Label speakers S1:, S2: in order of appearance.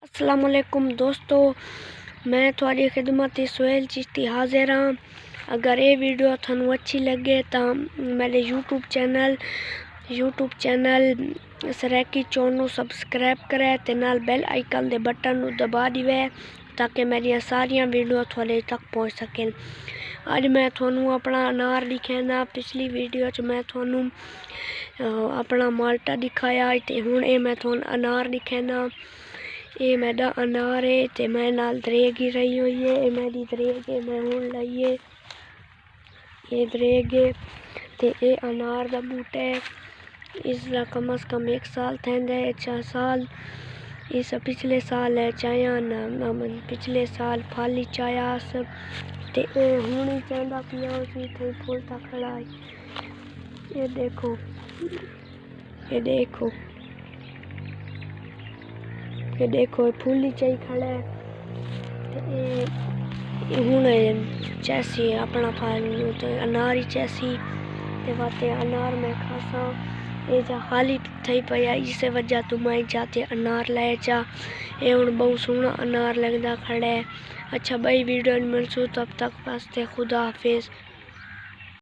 S1: अस्सलाम वालेकुम दोस्तों, मैं थोड़ी खिदमत सुहेल चिश्ती हाजिर हाँ। अगर ये वीडियो थानू अच्छी लगे तो मेरे यूट्यूब चैनल सरैकी चोनू सब्सक्राइब करे ते नाल बेल आइकन दे बटन दबा दिवे ताकि मेरी सारिया वीडियो थोड़े तक पहुँच सकें। आज मैं थानू अपना अनार दिखाना। पिछली वीडियो च मैं थानू अपना माल्टा दिखाया ते हुण ये मैं थानू अनार दिखाना। ये मेरा अनार है ते मैं नाल दरेग ही रही हुई है। ये मेरी दरेग है, मैं हुण लाइए ये दरेग है ते ये अनार दा बूटा है। इसका कम से कम 1 साल थैंदा है, 6 साल। इस पिछले साल है चाया न पिछले साल फल ही चाया सब ते हुण ही चाहता पिया उसी थे फूल था खड़ा है। ये देखो ये फूल ही चाहिए खड़ा है। हुण चैसी अपना फल तो अनार ही चैसी ते वाते अनार में खासा ये जा खाली थी पाया। इस वजह तो मैं जाते अनार लाए जा। ये हुण बहुत सोहना अनार लगता खड़ा है। अच्छा भाई वीडियो मिलसू तब तक वास्ते खुदा हाफिज।